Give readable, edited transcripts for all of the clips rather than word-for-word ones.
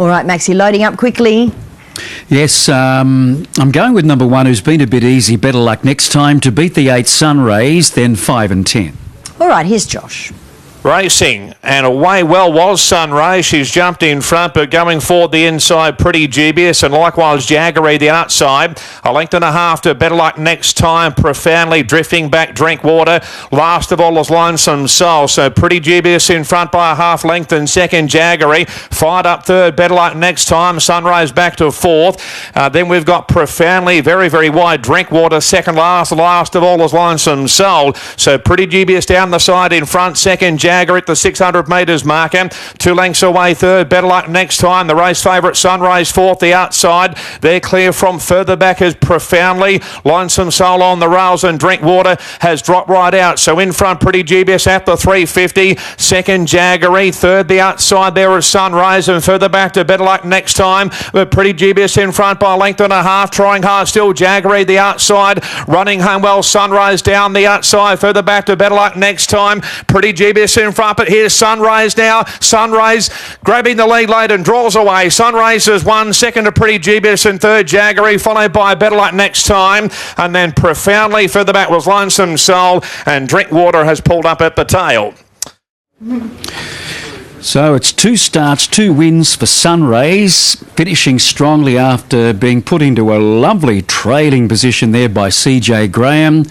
All right, Maxie, loading up quickly. Yes, I'm going with number 1, who's been a bit easy. Better luck next time to beat the 8 Sunrays, then 5 and 10. All right, here's Josh. Racing, and away well was Sunray. She's jumped in front, but going forward the inside, Pretty Dubious, and likewise Jaggery the outside. A length and a half to Better Luck Next Time. Profoundly drifting back, Drink Water. Last of all is Lonesome Soul. So Pretty Dubious in front by a half length, and second Jaggery. Fired up third, Better Luck Next Time. Sunrise back to fourth. Then we've got Profoundly, very, very wide, Drink Water. Second last of all is Lonesome Soul. So Pretty Dubious down the side in front, second Jagger at the 600 metres marker. 2 lengths away third, Better Luck Next Time. The race favourite Sunrise fourth, the outside. They're clear from further back as Profoundly. Lonesome Soul on the rails, and Drink Water has dropped right out. So in front, Pretty Dubious at the 350. Second Jaggery. Third, the outside there is Sunrise, and further back to Better Luck Next Time. But Pretty Dubious in front by a length and a half. Trying hard still, Jaggery the outside. Running home well, Sunrise down the outside. Further back to Better Luck Next Time. Pretty Dubious in front, but here's Sunrise now. Sunrise grabbing the lead late and draws away. Sunrise is 1, second to Pretty Dubious, and third Jaggery, followed by Better Luck Next Time. And then Profoundly further back was Lonesome Soul, and Drink Water has pulled up at the tail. So it's 2 starts, 2 wins for Sunrays, finishing strongly after being put into a lovely trailing position there by CJ Graham.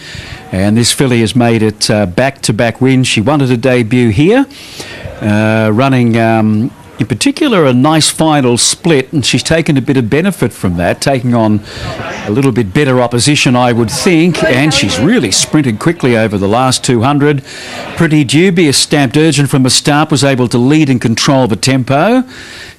And this filly has made it back-to-back wins. She wanted a debut here, running in particular a nice final split, and she's taken a bit of benefit from that, taking on a little bit better opposition, I would think, and she's really sprinted quickly over the last 200. Pretty Dubious, stamped urgent from the start, was able to lead and control the tempo.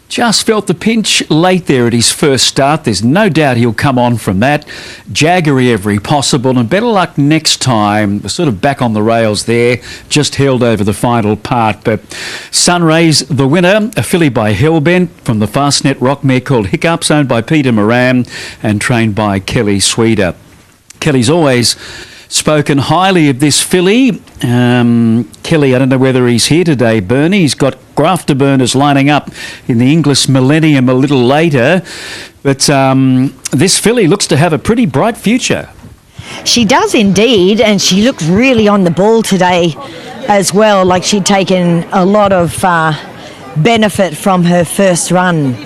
Just felt the pinch late there at his first start. There's no doubt he'll come on from that. Jaggery every possible, and Better Luck Next Time. We're sort of back on the rails there, just held over the final part. But Sunrays, the winner, a filly by Hellbent from the Fastnet rock mare called Hiccups, owned by Peter Moran and trained by Kelly Sweeter. Kelly's always spoken highly of this filly. Kelly, I don't know whether he's here today, Bernie. He's got grafter burners lining up in the English Millennium a little later. But this filly looks to have a pretty bright future. She does indeed, and she looked really on the ball today as well, like she'd taken a lot of benefit from her first run.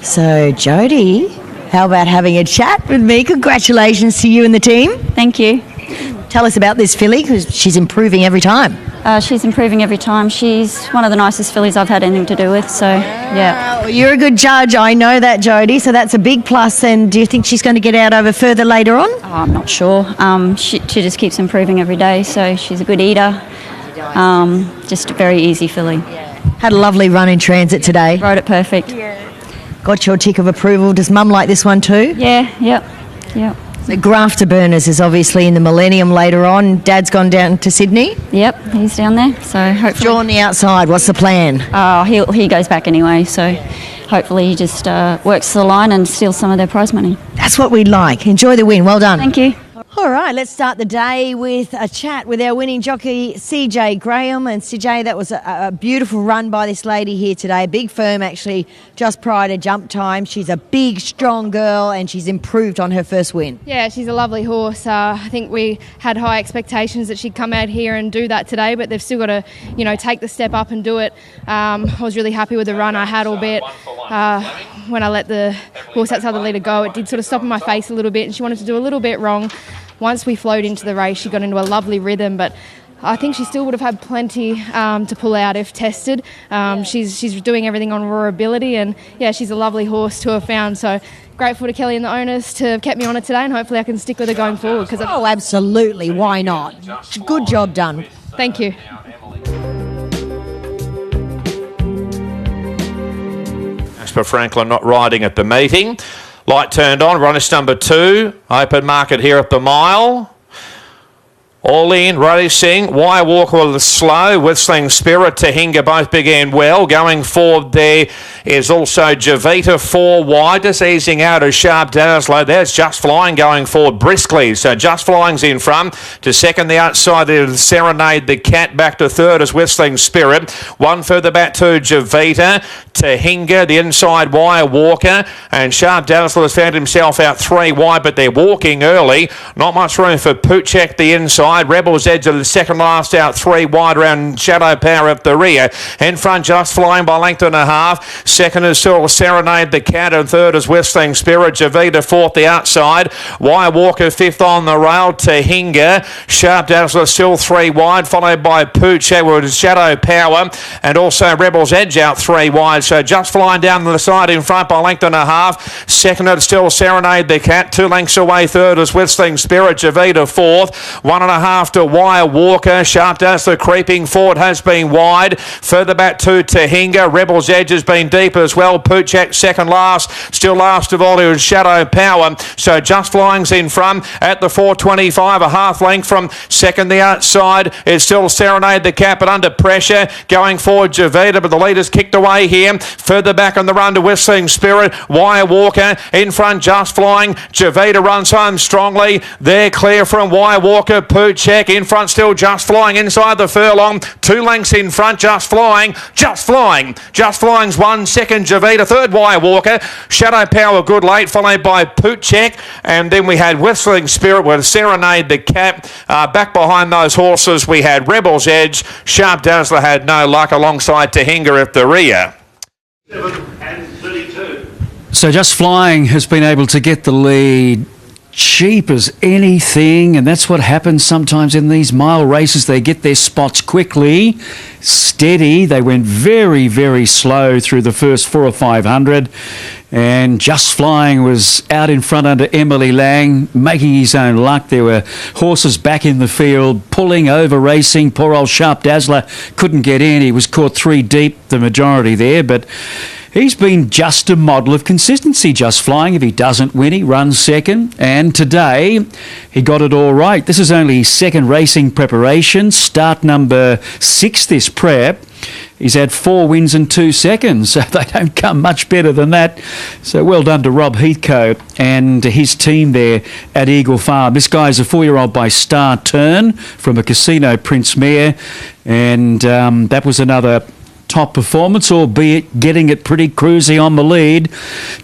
So, Jodie, how about having a chat with me? Congratulations to you and the team. Thank you. Tell us about this filly, because she's improving every time. She's improving every time. She's one of the nicest fillies I've had anything to do with, so yeah. Well, you're a good judge, I know that, Jodie, so that's a big plus. And do you think she's going to get out over further later on? Oh, I'm not sure. She just keeps improving every day, so she's a good eater. Just a very easy filly. Had a lovely run in transit today. Rode it perfect. Got your tick of approval. Does Mum like this one too? Yeah, yep. The grafter burners is obviously in the Millennium later on. Dad's gone down to Sydney. Yep, he's down there, so hopefully... Joe on the outside, what's the plan? Oh, he goes back anyway, so hopefully he just works the line and steals some of their prize money. That's what we'd like. Enjoy the win. Well done. Thank you. All right, let's start the day with a chat with our winning jockey, CJ Graham. And CJ, that was a beautiful run by this lady here today. Big firm, actually, just prior to jump time. She's a big, strong girl, and she's improved on her first win. Yeah, she's a lovely horse. I think we had high expectations that she'd come out here and do that today, but they've still got to, take the step up and do it. I was really happy with the run I had, albeit when I let the horse outside the leader go, it did sort of stop in my face a little bit, and she wanted to do a little bit wrong. Once we flowed into the race, she got into a lovely rhythm, but I think she still would have had plenty to pull out if tested. She's doing everything on raw ability, and yeah, she's a lovely horse to have found. So grateful to Kelly and the owners to have kept me on it today, and hopefully I can stick with her going forward. Oh, absolutely. Why not? Good job done. Thank you. Jasper Franklin not riding at the meeting. Light turned on, race number 2. Open market here at the mile. All in, racing. Wire Walker with the slow. Whistling Spirit to Hinger both began well. Going forward there is also Javita 4 wide. Just easing out of Sharp Dazzler. There's Just Flying going forward briskly. So Just Flying's in front. To second the outside there, Serenade the Cat. Back to third is Whistling Spirit. One further back to Javita. To Hinger, the inside Wire Walker. And Sharp Dazzler has found himself out 3 wide, but they're walking early. Not much room for Puchek the inside. Rebel's Edge of the second last out 3 wide around Shadow Power at the rear. In front, Just Flying by length and a half. Second is still Serenade the Cat, and third is Whistling Spirit. Javita fourth the outside. Wire Walker fifth on the rail to Hinger. Sharp Dazzler still 3 wide, followed by Puchek with Shadow Power, and also Rebel's Edge out 3 wide. So Just Flying down the side in front by length and a half. Second is still Serenade the Cat. 2 lengths away. Third is Whistling Spirit. Javita fourth. 1.5 to Wire Walker. Sharp Dazzler creeping forward has been wide. Further back to Hinger. Rebel's Edge has been deep as well. Puchek second last. Still last of all is Shadow Power. So Just Flying's in front at the 4.25. A half length from second the outside is still Serenade the Cat, but under pressure. Going forward Javita, but the leader's kicked away here. Further back on the run to Whistling Spirit. Wire Walker in front. Just Flying. Javita runs home strongly. They're clear from Wire Walker. Puchek in front still. Just Flying inside the furlong. 2 lengths in front. Just Flying. Just Flying. Just Flying's 1 second. Javita third. Wire Walker. Shadow Power good late, followed by Puchek, and then we had Whistling Spirit with Serenade the Cat. Back behind those horses we had Rebel's Edge. Sharp Dazzler had no luck alongside Tahinga at the rear. 7 and 32. So Just Flying has been able to get the lead cheap as anything, and that's what happens sometimes in these mile races. They get their spots quickly, steady. They went very, very slow through the first 400 or 500, and Just Flying was out in front under Emily Lang, making his own luck. There were horses back in the field, pulling over, racing. Poor old Sharp Dazzler couldn't get in. He was caught 3 deep, the majority there, but he's been just a model of consistency, Just Flying. If he doesn't win, he runs second. And today, he got it all right. This is only his second racing preparation. Start number 6 this prep. He's had 4 wins and 2 seconds, so they don't come much better than that. So well done to Rob Heathcote and his team there at Eagle Farm. This guy's a 4-year-old by Star Turn from a Casino Prince Mare, and that was another top performance, albeit getting it pretty cruisy on the lead.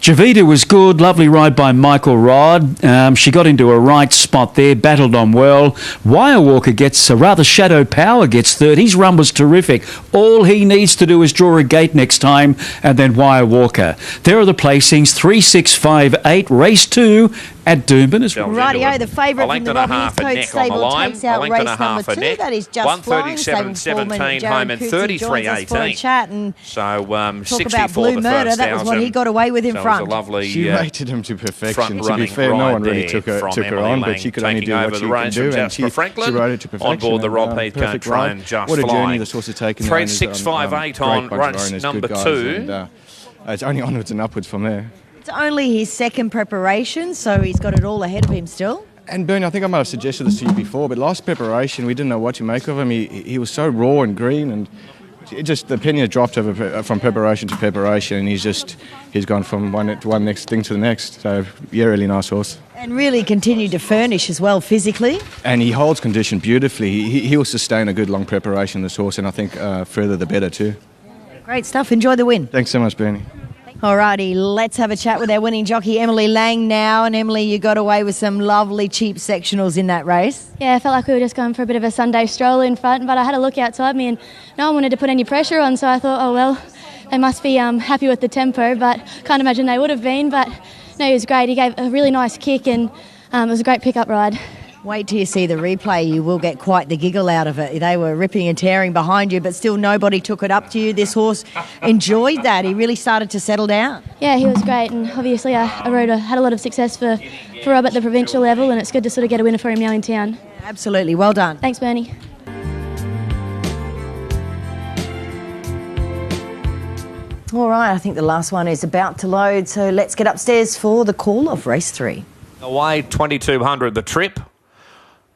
Javita was good, lovely ride by Michael Rod. She got into a right spot there, battled on well. Wire Walker gets, Shadow Power gets third. His run was terrific. All he needs to do is draw a gate next time, and then Wire Walker. There are the placings, 3, 6, 5, 8, race 2 at Doomben as well. Rightio, the favourite from the Rob Heathcote stable takes out race number 2. That is Just Flying, saving 4 minutes. home and 33.18. Chat and so talk 64 about Blue the Murder. first That was what he got away with in so front. It was a lovely, she rated him to perfection. To be front-running fair, no one really ride took her there on, from but she could only Emily do Lang what she taking over can the do, reins and from Franklin she rode it to perfection. on board the Rob Heathcote Perfect train. ride. Just What a journey Flying. this horse has taken. 3, 6, 5, 8 on race number 2. And, it's only onwards and upwards from there. It's only his second preparation, so he's got it all ahead of him still. And Bernie, I think I might have suggested this to you before, but last preparation, we didn't know what to make of him. He was so raw and green, and the opinion has dropped over from preparation to preparation, and he's gone from one next thing to the next. So yeah, really nice horse. And really continued to furnish as well physically. And he holds condition beautifully. He will sustain a good long preparation, this horse, and I think further the better too. Great stuff. Enjoy the win. Thanks so much, Bernie. Alrighty, let's have a chat with our winning jockey, Emily Lang, now. And Emily, you got away with some lovely cheap sectionals in that race. Yeah, I felt like we were just going for a bit of a Sunday stroll in front, but I had a look outside me and no one wanted to put any pressure on, so I thought, oh well, they must be happy with the tempo, but can't imagine they would have been. But no, he was great. He gave a really nice kick, and it was a great pickup ride. Wait till you see the replay. You will get quite the giggle out of it. They were ripping and tearing behind you, but still nobody took it up to you. This horse enjoyed that. He really started to settle down. Yeah, he was great, and obviously I had a lot of success for Rob at the provincial level, and it's good to sort of get a winner for him now in town. Absolutely. Well done. Thanks, Bernie. All right, I think the last one is about to load, so let's get upstairs for the call of race 3. Away 2200 the trip.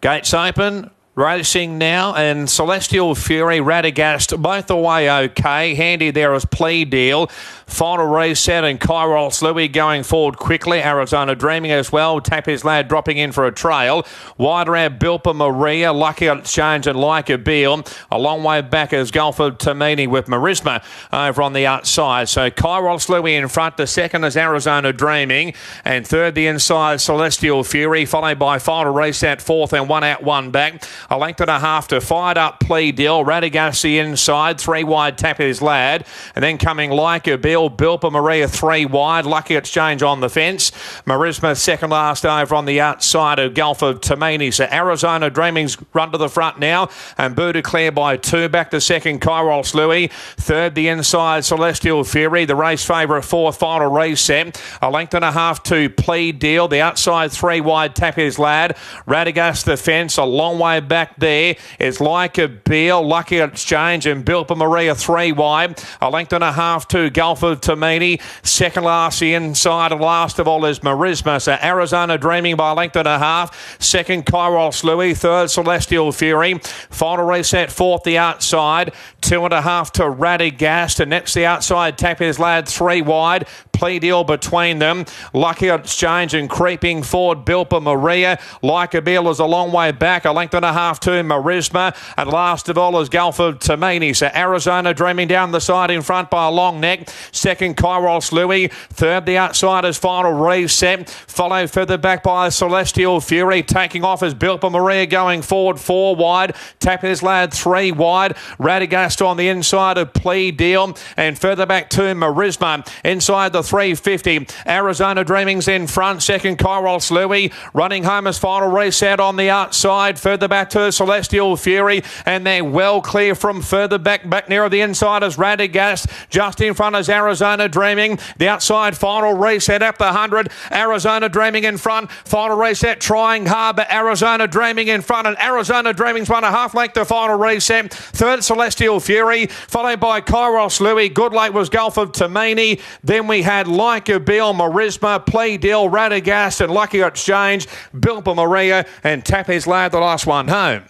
Gates open. Racing now, and Celestial Fury, Radagast, both the way okay. Handy there is Plea Deal. Final reset, and Kairos Louis going forward quickly. Arizona Dreaming as well. Tap His Lad dropping in for a trail. Wide around Bilpa Maria, Lucky Exchange and Like a Beal. A long way back is Gulford Tamini with Marisma over on the outside. So Kairos Louis in front. The second is Arizona Dreaming. And third, the inside, Celestial Fury, followed by Final Reset, fourth, and one out, one back. A length and a half to Fired Up Plea Deal. Radagast the inside. Three wide, Tap His Lad. And then coming Like a Bill, Bilpa Maria three wide. Lucky Exchange on the fence. Marisma second last over on the outside of Gulford Tamini. So Arizona Dreaming's run to the front now. And Buddha clear by two. Back to second, Kairos Louis. Third, the inside, Celestial Fury. The race favourite, fourth, Final Reset. A length and a half to Plea Deal. The outside three wide, Tap His Lad. Radagast the fence. A long way back there is Like a Beal, Lucky Exchange, and Bilpa Maria three wide. A length and a half to Gulford Tamini. Second last, the inside, and last of all is Marisma. So Arizona Dreaming by a length and a half. Second, Kairos Louis. Third, Celestial Fury. Final Reset, fourth, the outside. 2.5 to Radagast. And next, the outside, Tap His Lad, three wide. Plea Deal between them. Lucky Exchange and creeping forward, Bilpa Maria. Like a Beal is a long way back. A length and a half to Marisma. And last of all is Gulford Tamini. So Arizona Dreaming down the side in front by a long neck. Second, Kairos Louis. Third, the outside is Final Reset. Followed further back by Celestial Fury. Taking off is Bilpa Maria going forward four wide. Tap His Lad three wide. Radagast on the inside of Plea Deal. And further back to Marisma. Inside the 350. Arizona Dreaming's in front. Second, Kairos Louis. Running home as Final Reset on the outside. Further back to Celestial Fury. And they're well clear from further back nearer the inside as Radagast. Just in front is Arizona Dreaming. The outside, Final Reset up the 100. Arizona Dreaming in front. Final Reset trying hard, but Arizona Dreaming in front. And Arizona Dreaming's won a half length to Final Reset. Third, Celestial Fury. Followed by Kairos Louis. Good late was Gulford Tamini. Then we had Like a Beal, Marisma, Plea Deal, Radagast, and Lucky Exchange, Bilpa Maria, and Tap His Lad, the last one home.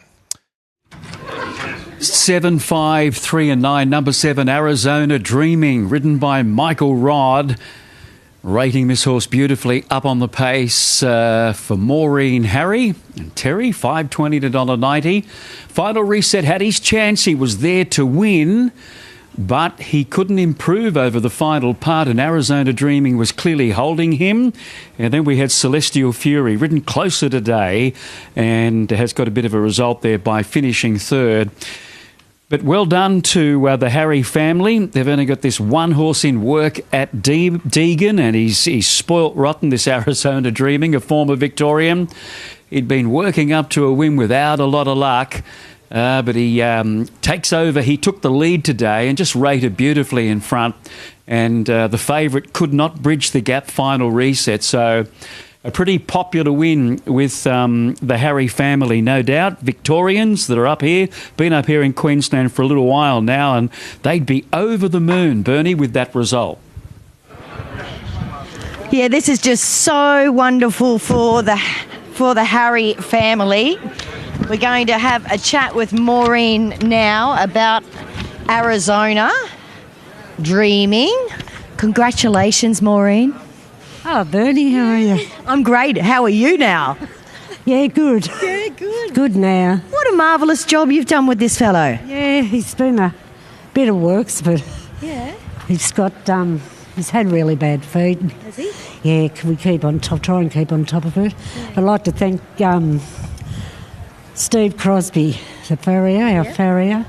7, 5, 3 and 9. Number 7, Arizona Dreaming, ridden by Michael Rod. Rating this horse beautifully up on the pace for Maureen Harry and Terry, $5.20 to $1.90. Final Reset had his chance. He was there to win, but he couldn't improve over the final part, and Arizona Dreaming was clearly holding him. And then we had Celestial Fury, ridden closer today, and has got a bit of a result there by finishing third. But well done to the Harry family. They've only got this one horse in work at Deegan, and he's spoilt rotten, this Arizona Dreaming, a former Victorian. He'd been working up to a win without a lot of luck. But he takes over. He took the lead today and just rated beautifully in front. And the favourite could not bridge the gap, Final Reset. So a pretty popular win with the Harry family, no doubt. Victorians that are up here, been up here in Queensland for a little while now, and they'd be over the moon, Bernie, with that result. Yeah, this is just so wonderful for the Harry family. We're going to have a chat with Maureen now about Arizona Dreaming. Congratulations, Maureen. Oh, Bernie, how are you? I'm great. How are you now? Yeah, good. Yeah, good. Good now. What a marvellous job you've done with this fellow. Yeah, he's been a bit of works, but yeah, he's got he's had really bad feet. Has he? Yeah, can we keep on top? Try and keep on top of it. Yeah. I'd like to thank Steve Crosby, the farrier, our farrier.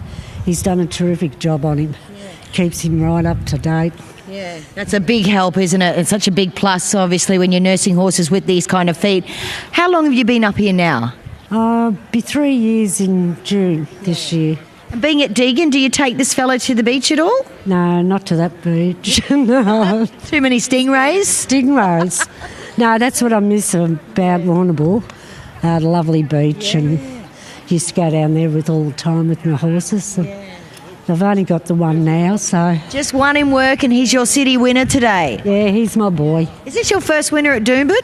He's done a terrific job on him. Yeah. Keeps him right up to date. Yeah, that's a big help, isn't it? It's such a big plus, obviously, when you're nursing horses with these kind of feet. How long have you been up here now? Be 3 years in June this year. And being at Deegan, do you take this fellow to the beach at all? No, not to that beach. No. Too many stingrays? Stingrays. No, that's what I miss about Warrnambool. The lovely beach, and used to go down there with all the time with my horses. So I've only got the one now, so... Just one in work, and he's your city winner today? Yeah, he's my boy. Is this your first winner at Doomben?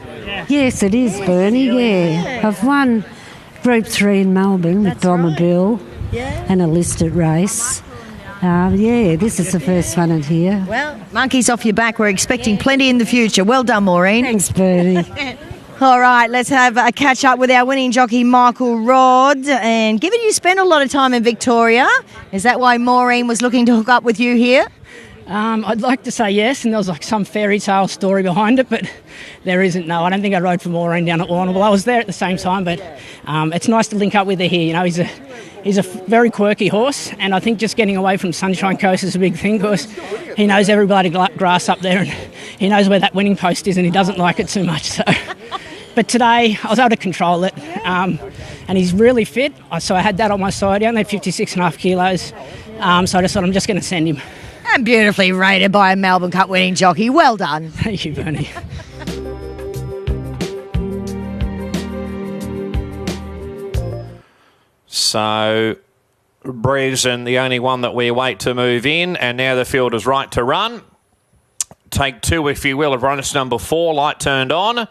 Yes, it is, Bernie, yeah. I've won Group 3 in Melbourne with Doomben and a listed race. This is the first one in here. Well, monkeys off your back. We're expecting plenty in the future. Well done, Maureen. Thanks, Bertie. All right, let's have a catch up with our winning jockey, Michael Rodd. And given you spent a lot of time in Victoria, is that why Maureen was looking to hook up with you here? I'd like to say yes, and there was like some fairy tale story behind it, but there isn't. No, I don't think I rode for Maureen down at Warrnambool. I was there at the same time, but it's nice to link up with her here. You know, he's a very quirky horse, and I think just getting away from Sunshine Coast is a big thing because he knows everybody grass up there, and he knows where that winning post is, and he doesn't like it too much. So, but today I was able to control it, and he's really fit. So I had that on my side. He only had 56.5 kilos, so I just thought I'm just going to send him. And beautifully rated by a Melbourne Cup winning jockey. Well done. Thank you, Bernie. So, Breezen, the only one that we wait to move in, and now the field is right to run. Take two, if you will, of runners number 4, light turned on.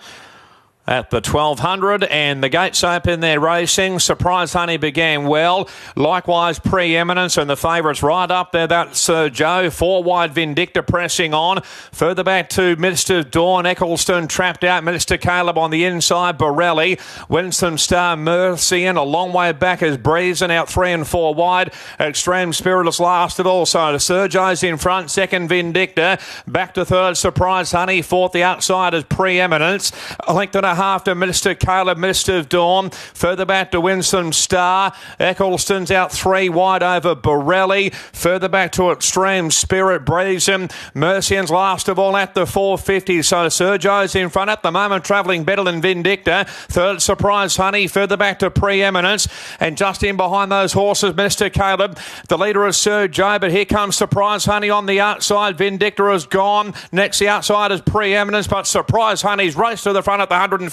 At the 1200, and the gates open, they're racing. Surprise Honey began well. Likewise, Preeminence, and the favourites right up there. That's Sir Joe. 4 wide, Vindicta pressing on. Further back to Mr. Dawn. Eccleston trapped out. Mr. Caleb on the inside. Borelli. Winston Star, Mercian. A long way back is Breezen out 3 and 4 wide. Extreme Spirit is last of all. So Sir Joe's in front. Second, Vindicta. Back to third, Surprise Honey. Fourth, the outside is Preeminence. A length and a half to Mr. Caleb, Mr. Dawn. Further back to Winston Star. Eccleston's out 3 wide over Borelli. Further back to Extreme Spirit, Breezen. Mercian's last of all at the 450. So Sergio's in front at the moment, travelling better than Vindicta. Third, Surprise Honey. Further back to Preeminence. And just in behind those horses, Mr. Caleb. The leader is Sergio, but here comes Surprise Honey on the outside. Vindicta is gone. Next, the outside is Preeminence, but Surprise Honey's raced to the front at the 150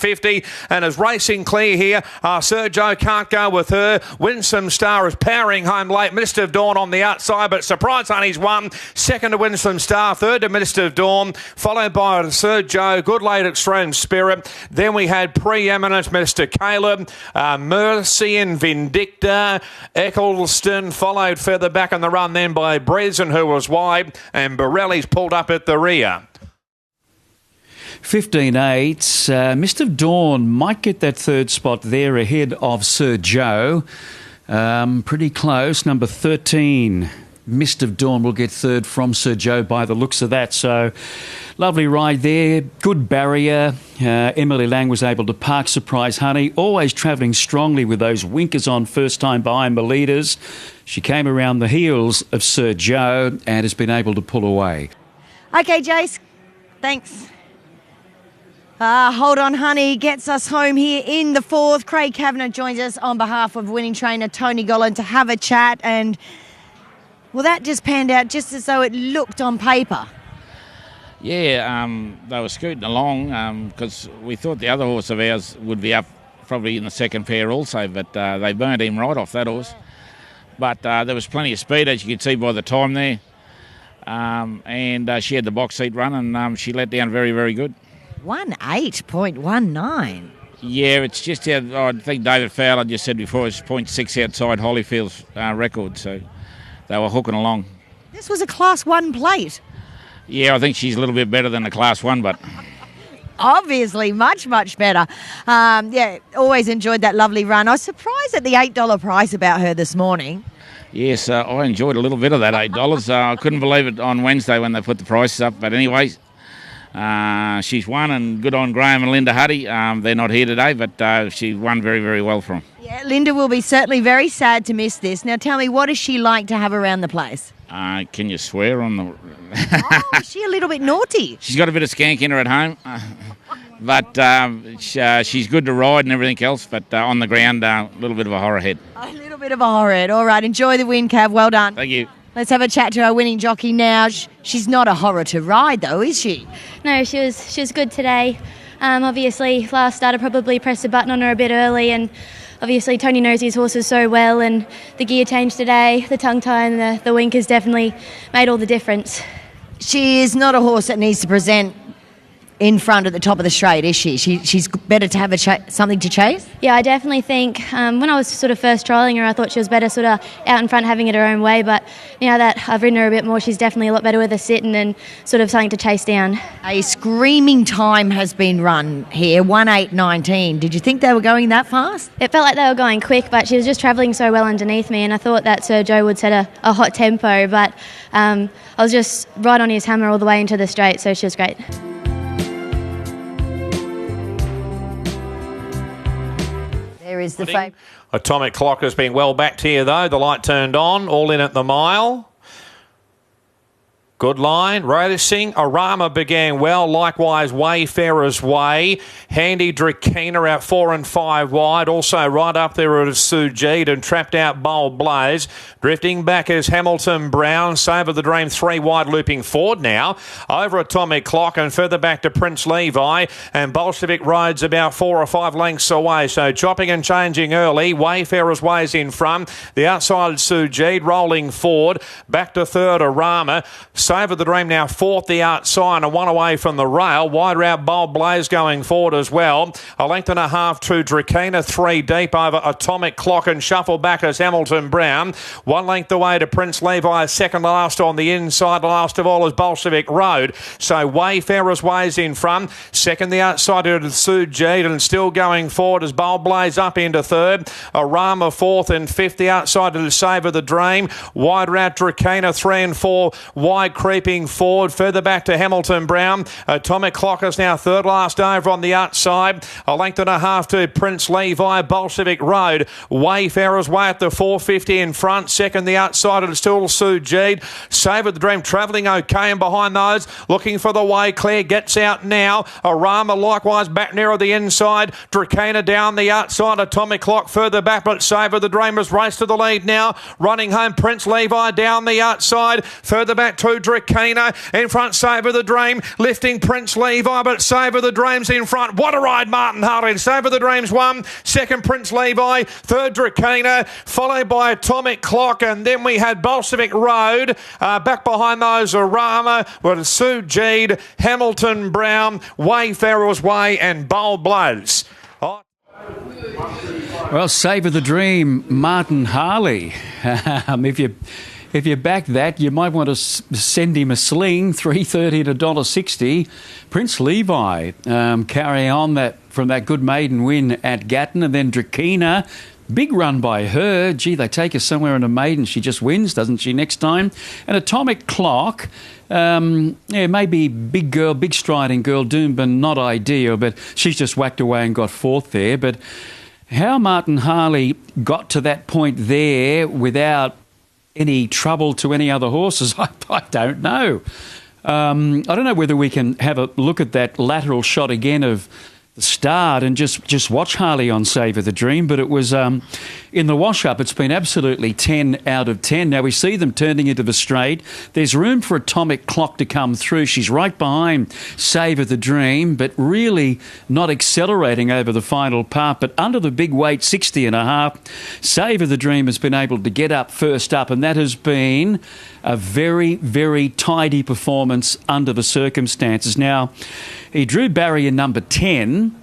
and is racing clear here. Sergio can't go with her. Winsome Star is powering home late. Mr. Dawn on the outside, but Surprise Honey's won. Second to Winsome Star, third to Mr. Dawn, followed by Sergio, good late Extreme Spirit. Then we had Preeminent, Mr. Caleb, Mercy and Vindicta, Eccleston, followed further back on the run then by Breezen, who was wide, and Borelli's pulled up at the rear. 15.8. Mr. Dawn might get that third spot there ahead of Sir Joe. Pretty close. Number 13, Mr. Dawn, will get third from Sir Joe by the looks of that. So, lovely ride there. Good barrier. Emily Lang was able to park Surprise Honey. Always travelling strongly with those winkers on first time behind the leaders. She came around the heels of Sir Joe and has been able to pull away. Okay, Jace. Thanks. Hold On Honey gets us home here in the 4th. Craig Kavanagh joins us on behalf of winning trainer Tony Gollan to have a chat, and well, that just panned out just as though it looked on paper. Yeah, they were scooting along because we thought the other horse of ours would be up probably in the second pair also, but they burned him right off, that horse. But there was plenty of speed, as you could see by the time there, and she had the box seat run, and she let down very, very good. 18.19. Yeah, it's just, I think David Fowler just said before, it's 0.6 outside Holyfield's record, so they were hooking along. This was a Class 1 plate. Yeah, I think she's a little bit better than a Class 1, but... Obviously, much, much better. Always enjoyed that lovely run. I was surprised at the $8 price about her this morning. Yes, I enjoyed a little bit of that $8. I couldn't believe it on Wednesday when they put the prices up, but anyway... she's won, and good on Graham and Linda Huddy. They're not here today, but she won very, very well for them. Yeah, Linda will be certainly very sad to miss this. Now tell me, what is she like to have around the place? Can you swear on the... Is she a little bit naughty? She's got a bit of skank in her at home, but she's good to ride and everything else, but on the ground, a little bit of a horror head. A little bit of a horror head. All right, enjoy the win, Cav. Well done. Thank you. Let's have a chat to our winning jockey now. She's not a horror to ride, though, is she? No, she was good today. Obviously, last starter probably pressed the button on her a bit early, and obviously Tony knows his horses so well, and the gear change today, the tongue tie and the winkers definitely made all the difference. She is not a horse that needs to present in front at the top of the straight, is she? She's better to have something to chase? Yeah, I definitely think when I was sort of first trialling her, I thought she was better sort of out in front, having it her own way. But now that I've ridden her a bit more, she's definitely a lot better with her sitting and sort of something to chase down. A screaming time has been run here, 1:8:19. Did you think they were going that fast? It felt like they were going quick, but she was just travelling so well underneath me, and I thought that Sir Joe would set a hot tempo, but I was just right on his hammer all the way into the straight, so she was great. There is the favourite. Atomic Clock has been well backed here, though. The light turned on, all in at the mile. Good line. Racing. Arama began well. Likewise, Wayfarer's Way. Handy Drakina out 4 and 5 wide. Also right up there at Sujit and trapped out Bold Blaze. Drifting back is Hamilton Brown. Savour the Dream 3 wide looping forward now. Over Atomic Clock and further back to Prince Levi. And Bolshevik Road's about 4 or 5 lengths away. So chopping and changing early. Wayfarer's Way's in front. The outside Sujit rolling forward. Back to third Arama. Savour the Dream now fourth, the outside, and one away from the rail. Wide route Bold Blaze going forward as well. A length and a half to Drakina, 3 deep over Atomic Clock and shuffle back as Hamilton Brown. 1 length away to Prince Levi, second last on the inside. The last of all is Bolshevik Road. So Wayfarer's Way's in front. Second, the outside to Sujit, and still going forward as Bold Blaze up into third. Arama fourth and fifth, the outside to Savour the Dream. Wide route Drakina, 3 and 4 wide, creeping forward. Further back to Hamilton Brown. Atomic Clock is now third last over on the outside. A length and a half to Prince Levi. Bolshevik Road. Wayfarer's Way at the 450 in front. Second, the outside, and still Sujit. Savour the Dream travelling okay, and behind those, looking for the way clear, gets out now. Arama likewise back nearer the inside. Drakina down the outside. Atomic Clock further back, but Savour the Dream has raced to the lead now. Running home, Prince Levi down the outside. Further back to Drakina. In front, Savour the Dream. Lifting Prince Levi, but Savour the Dream's in front. What a ride, Martin Harding. Savour the Dream's won. Second, Prince Levi. Third, Drakina. Followed by Atomic Clock. And then we had Bolshevik Road. Back behind those, Arama with Sujit, Hamilton Brown, Wayfarer's Way, and Bold Blaze. Well, Savour the Dream, Martin Harley. If you back that, you might want to send him a sling, $3.30 to $1.60. Prince Levi carry on that from that good maiden win at Gatton, and then Drakina. Big run by her. Gee, they take her somewhere in a maiden. She just wins, doesn't she, next time? And Atomic Clock, maybe big girl, big striding girl, Doomben, not ideal, but she's just whacked away and got fourth there. But how Martin Harley got to that point there without any trouble to any other horses, I don't know. I don't know whether we can have a look at that lateral shot again of the start and just watch Harley on Savour the Dream, but it was in the wash-up. It's been absolutely 10 out of 10. Now we see them turning into the straight. There's room for Atomic Clock to come through. She's right behind Savour the Dream, but really not accelerating over the final part. But under the big weight, 60 and a half, Savour the Dream has been able to get up first up, and that has been a very, very tidy performance under the circumstances. Now, he drew barrier number 10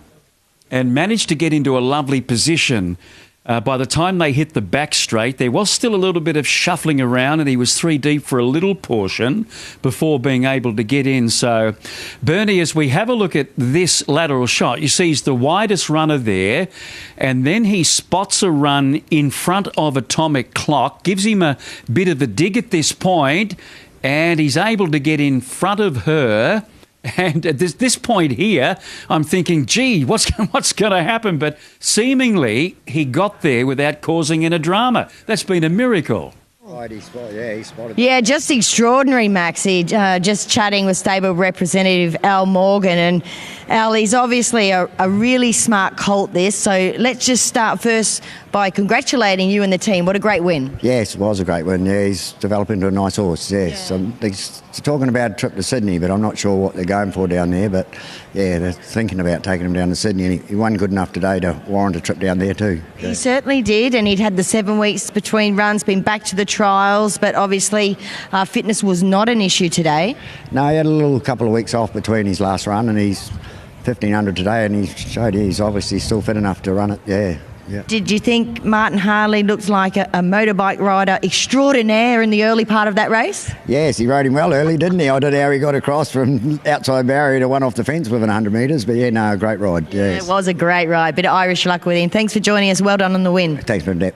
and managed to get into a lovely position. By the time they hit the back straight, there was still a little bit of shuffling around, and he was 3 deep for a little portion before being able to get in. So, Bernie, as we have a look at this lateral shot, you see he's the widest runner there, and then he spots a run in front of Atomic Clock, gives him a bit of a dig at this point, and he's able to get in front of her. And at this point here, I'm thinking, gee, what's going to happen? But seemingly, he got there without causing any drama. That's been a miracle. Right, he spotted. Yeah, just extraordinary, Maxie. Just chatting with stable representative Al Morgan. And Al, he's obviously a really smart colt, this. So let's just start first by congratulating you and the team. What a great win. Yes, it was a great win. Yeah, he's developed into a nice horse, yes. Yeah. They're talking about a trip to Sydney, but I'm not sure what they're going for down there. But, yeah, they're thinking about taking him down to Sydney. And he won good enough today to warrant a trip down there too. He certainly did, and he'd had the 7 weeks between runs, been back to the trials, but obviously fitness was not an issue today. No, he had a little couple of weeks off between his last run, and he's 1,500 today, and he showed he's obviously still fit enough to run it. Yeah. Did you think Martin Harley looks like a motorbike rider extraordinaire in the early part of that race? Yes, he rode him well early, didn't he? I don't know how he got across from outside barrier to one off the fence within 100 metres, but yeah, no, great ride. Yes. It was a great ride. Bit of Irish luck with him. Thanks for joining us. Well done on the win. Thanks, Bernadette.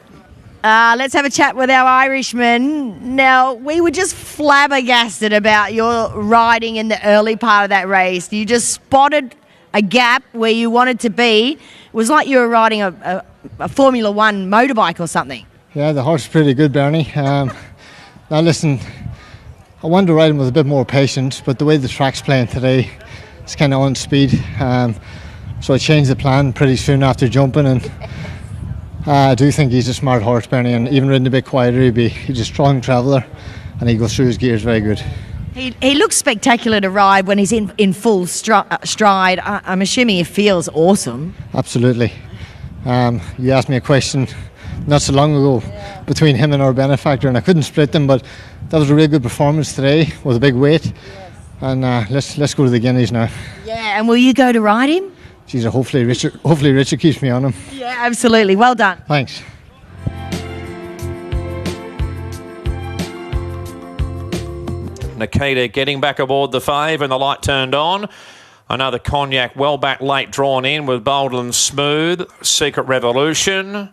Let's have a chat with our Irishman. Now, we were just flabbergasted about your riding in the early part of that race. You just spotted a gap where you wanted to be. It was like you were riding a Formula One motorbike or something. Yeah, the horse is pretty good, Bernie. Now listen, I wanted to ride him with a bit more patience, but the way the track's playing today, it's kind of on speed. So I changed the plan pretty soon after jumping, and I do think he's a smart horse, Bernie, and even ridden a bit quieter, he's a strong traveller, and he goes through his gears very good. He looks spectacular to ride when he's in full stride. I'm assuming he feels awesome. Absolutely. You asked me a question not so long ago between him and our benefactor, and I couldn't split them, but that was a really good performance today with a big weight. And let's go to the Guineas now. Yeah, and will you go to ride him? Geez, hopefully Richard keeps me on him. Yeah, absolutely. Well done. Thanks. Nikita getting back aboard the 5 and the light turned on. Another Cognac well back late drawn in with Bold and Smooth. Secret Revolution.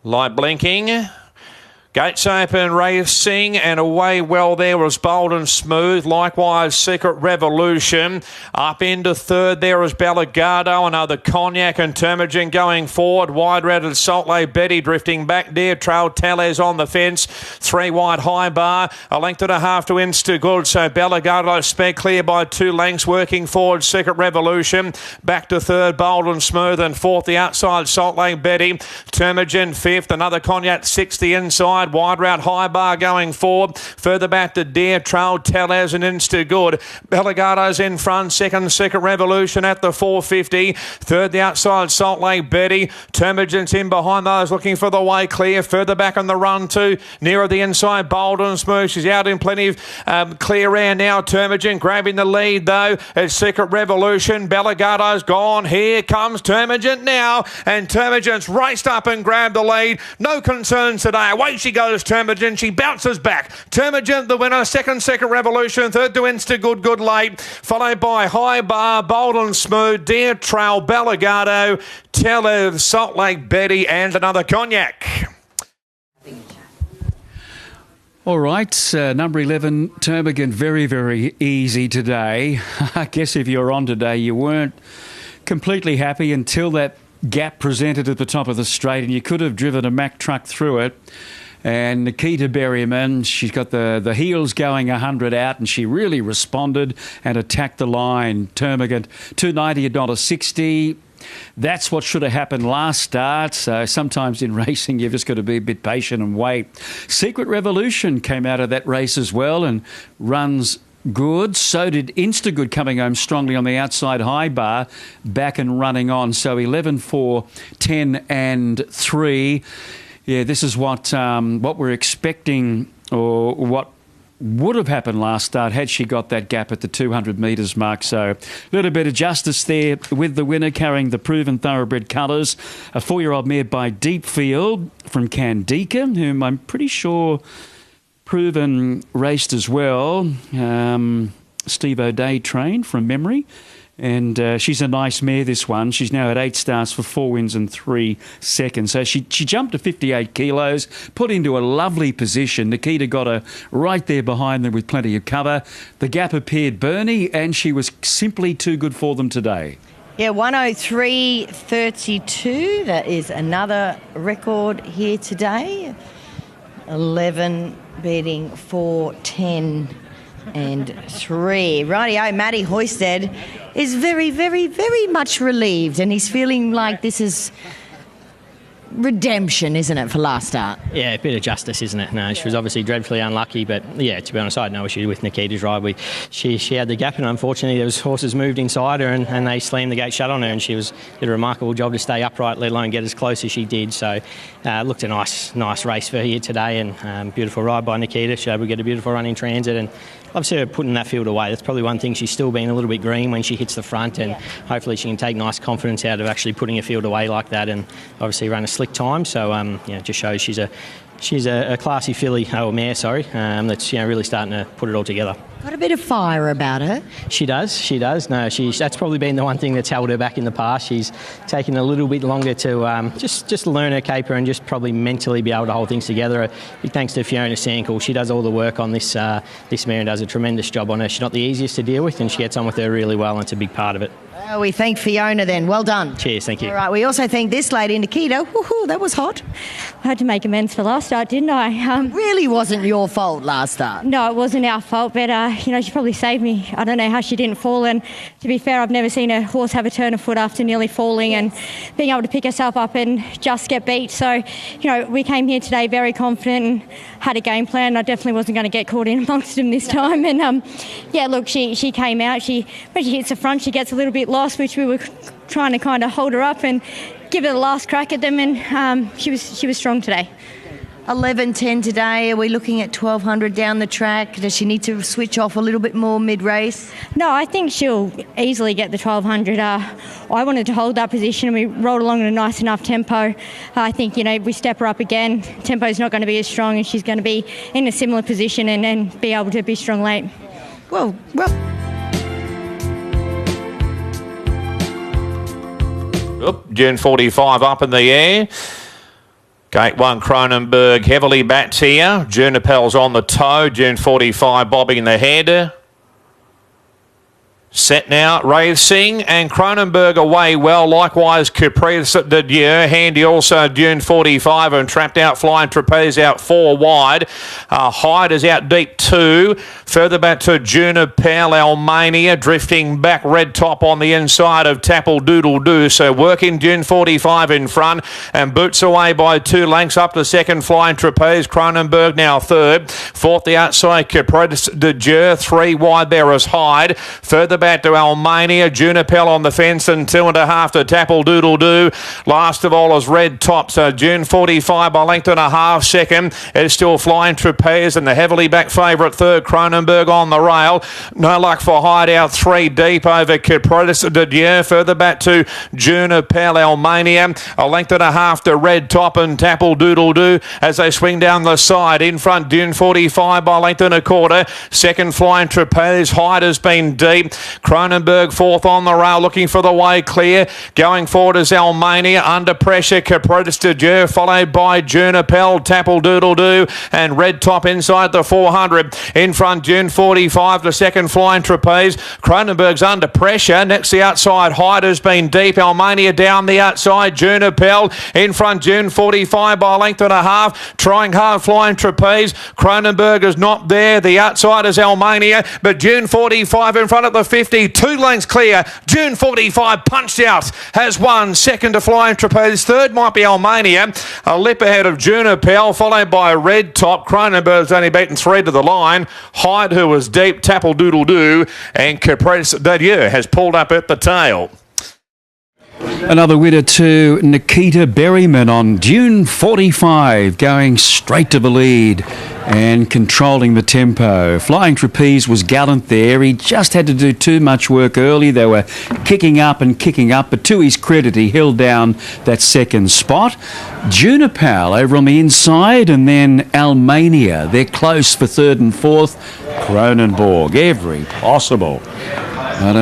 Light blinking. Gates open, racing, and away well there was Bold and Smooth. Likewise, Secret Revolution. Up into third there is Bellegardo. Another Cognac and Termagant going forward. Wide-routed Salt Lake Betty drifting back. Deer Trail Tellez on the fence. 3 wide High Bar. A length and a half to Insta Good. So Bellegardo sped clear by 2 lengths. Working forward, Secret Revolution. Back to third, Bold and Smooth. And fourth, the outside Salt Lake Betty. Termagant fifth. Another Cognac 60 inside. Wide route High Bar going forward. Further back to Deer Trail, Tellez and Insta Good. Bellegardo's in front. Second, Secret Revolution at the 450. Third, the outside Salt Lake Betty. Termagant's in behind those looking for the way clear. Further back on the run too. Nearer the inside, Bold and Smooth. She's out in plenty of clear air now. Termagant grabbing the lead though. It's Secret Revolution. Bellegardo's gone. Here comes Termagant now. And Termagant's raced up and grabbed the lead. No concerns today. Away she goes, Termagant. She bounces back. Termagant the winner. Second, Secret Revolution. Third to Insta Good late. Followed by High Bar, Bold and Smooth, Deer Trail, Bellegardo, Tellez, Salt Lake Betty and another Cognac. All right, number 11, Termagant, very, very easy today. I guess if you're on today, you weren't completely happy until that gap presented at the top of the straight, and you could have driven a Mack truck through it. And Nikita Berryman, she's got the heels going 100 out, and she really responded and attacked the line. Termagant, $2.90, $1.60. That's what should have happened last start. So sometimes in racing, you've just got to be a bit patient and wait. Secret Revolution came out of that race as well and runs good. So did Instagood, coming home strongly on the outside High Bar, back and running on. So 11, 4, 10 and 3. Yeah, this is what we're expecting, or what would have happened last start had she got that gap at the 200 metres mark. So a little bit of justice there with the winner, carrying the proven thoroughbred colours. A 4-year-old mare by Deepfield from Candika, whom I'm pretty sure proven raced as well. Steve O'Day trained from memory. And she's a nice mare, this one. She's now at 8 starts for 4 wins and 3 seconds. So she jumped to 58 kilos, put into a lovely position. Nikita got her right there behind them with plenty of cover. The gap appeared, Bernie, and she was simply too good for them today. Yeah, 103.32. That is another record here today. 11 beating 4, 10 and 3. Rightio, Matty Hoisted is very, very, very much relieved, and he's feeling like this is redemption, isn't it, for last start? Yeah, a bit of justice, isn't it? No, she was obviously dreadfully unlucky, but yeah, to be honest, I had no issue with Nikita's ride. She had the gap, and unfortunately, there was horses moved inside her, and they slammed the gate shut on her, and did a remarkable job to stay upright, let alone get as close as she did. So, looked a nice race for her here today, and beautiful ride by Nikita. She able to get a beautiful run in transit, and obviously her putting that field away. That's probably one thing. She's still been a little bit green when she hits the front, and hopefully she can take nice confidence out of actually putting a field away like that, and obviously run a slick time. So it just shows she's a classy filly, mare, that's really starting to put it all together. Got a bit of fire about her. She does. No, that's probably been the one thing that's held her back in the past. She's taken a little bit longer to just learn her caper and just probably mentally be able to hold things together. Big thanks to Fiona Sankel. She does all the work on this mare and does a tremendous job on her. She's not the easiest to deal with, and she gets on with her really well, and it's a big part of it. Well, we thank Fiona then. Well done. Cheers, thank you. All right, we also thank this lady, Nikita. Woohoo, that was hot. I had to make amends for last start, didn't I? Really wasn't your fault last start. No, it wasn't our fault, but she probably saved me. I don't know how she didn't fall, and to be fair, I've never seen a horse have a turn of foot after nearly falling and being able to pick herself up and just get beat. So, we came here today very confident and had a game plan. I definitely wasn't going to get caught in amongst them this time. And she came out. When she hits the front, she gets a little bit lost, which we were trying to kind of hold her up and give it a last crack at them, and she was strong today. 11:10 today. Are we looking at 1200 down the track? Does she need to switch off a little bit more mid-race? No, I think she'll easily get the 1200. I wanted to hold that position, and we rolled along at a nice enough tempo. I think, if we step her up again, tempo's not going to be as strong, and she's going to be in a similar position and be able to be strong late. Well. June 45 up in the air. Gate 1, Cronenberg heavily bats here. Junipel's on the toe. June 45 bobbing the head. Set now, racing, and Cronenberg away well. Likewise, Caprice de Dieu. Handy also, June 45, and trapped out, Flying Trapeze out 4 wide. Hyde is out deep 2. Further back to Junipel, Almania, drifting back, Red Top on the inside of Tapple Doodle Doo. So working June 45 in front, and Boots away by 2 lengths up to second, Flying Trapeze. Cronenberg now third. Fourth, the outside, Caprice de Dieu. 3 wide there is Hyde. Further back to Almania, Junipel on the fence, and 2.5 to Tapple Doodle Doo. Last of all is Red Top. So June 45 by length and a half. Second is still Flying Trapeze, and the heavily back favourite third, Cronenberg on the rail. No luck for Hyde out 3 deep over Caprice de Dieu. Further back to Junipel, Almania. A length and a half to Red Top and Tapple Doodle Doo as they swing down the side. In front, June 45 by length and a quarter. Second, Flying Trapeze. Hyde has been deep. Cronenberg fourth on the rail, looking for the way clear. Going forward is Almania. Under pressure, Caprice de Dieu, followed by Junipel, Tapple Doodle Doo, and Red Top inside the 400. In front, June 45 to second, Flying Trapeze. Cronenberg's under pressure. Next, the outside, Hyde has been deep. Almania down the outside. Junipel in front, June 45 by a length and a half. Trying hard, Flying Trapeze. Cronenberg is not there. The outside is Almania, but June 45 in front of the 50. 2 lengths clear. June 45 punched out. Has won. Second to Flying Trapeze. Third might be Almania. A lip ahead of Junipel, followed by Red Top. Cronenberg's only beaten 3 to the line. Hyde, who was deep, Tapple Doodle Doo, and Caprice de Dieu has pulled up at the tail. Another winner to Nikita Berryman on June 45, going straight to the lead and controlling the tempo. Flying Trapeze was gallant there. He just had to do too much work early. They were kicking up, but to his credit, he held down that second spot. Junipel over on the inside, and then Almania. They're close for third and fourth. Cronenberg, every possible. I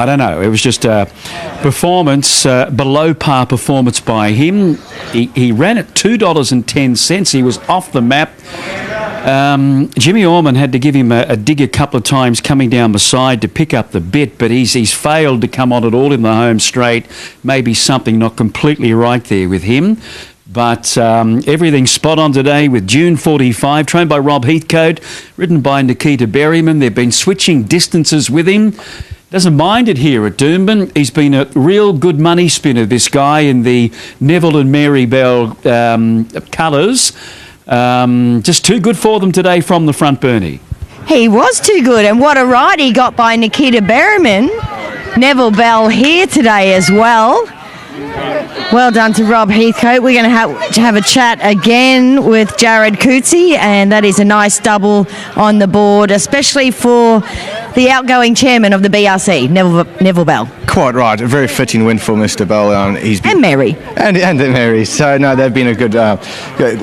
don't know. It was just a performance, below par performance by him. He ran at $2.10. He was off the map. Jimmy Orman had to give him a dig a couple of times coming down the side to pick up the bit, but he's failed to come on at all in the home straight. Maybe something not completely right there with him. But everything's spot on today with June 45, trained by Rob Heathcote, ridden by Nikita Berryman. They've been switching distances with him. Doesn't mind it here at Doomben. He's been a real good money spinner, this guy, in the Neville and Mary Bell colours. Just too good for them today from the front, Bernie. He was too good, and what a ride he got by Nikita Berryman. Neville Bell here today as well. Well done to Rob Heathcote. We're going to have a chat again with Jared Coetzee, and that is a nice double on the board, especially for the outgoing chairman of the BRC, Neville Bell. Quite right. A very fitting win for Mr. Bell. And Mary. And Mary. So, no, they've been a good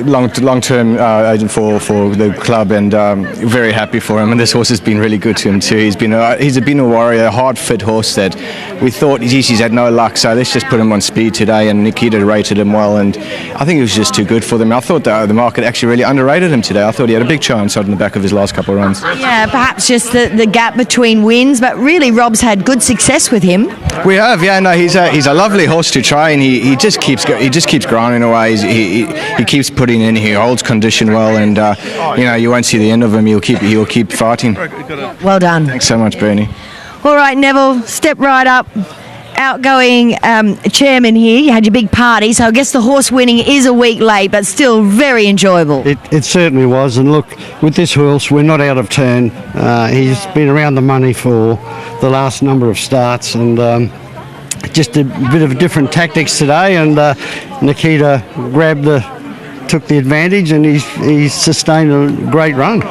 long-term agent for the club, and very happy for him. And this horse has been really good to him too. He's been a warrior, a hard, fit horse that we thought, geez, he's had no luck, so let's just put him on speed today. And Nikita rated him well, and I think it was just too good for them. I thought the market actually really underrated him today. I thought he had a big chance on the back of his last couple of runs. Yeah, perhaps just the gap between wins, but really Rob's had good success with him. We have, yeah. No, he's a lovely horse to try, and he just keeps grinding away. He keeps putting in. He holds condition well, and you won't see the end of him. He'll keep fighting. Well done. Thanks so much, Bernie. All right, Neville, step right up. Outgoing chairman here, you had your big party, so I guess the horse winning is a week late, but still very enjoyable. It certainly was, and look, with this horse, we're not out of turn. He's been around the money for the last number of starts, and just a bit of different tactics today, and Nikita took the advantage, and he's sustained a great run.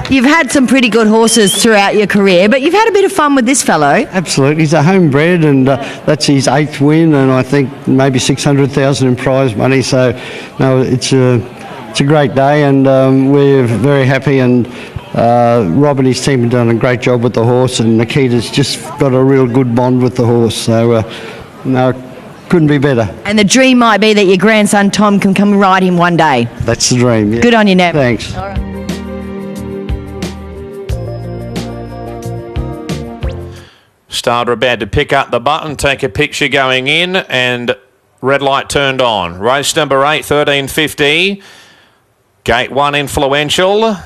You've had some pretty good horses throughout your career, but you've had a bit of fun with this fellow. Absolutely. He's a homebred, and that's his 8th win, and I think maybe 600,000 in prize money. So, no, it's a great day, and we're very happy. And Rob and his team have done a great job with the horse, and Nikita's just got a real good bond with the horse. So, no, couldn't be better. And the dream might be that your grandson Tom can come and ride him one day. That's the dream. Yeah. Good on you, Nev. Thanks. All right. Starter about to pick up the button, take a picture going in, and red light turned on. Race number 8, 1350. Gate 1, Influential.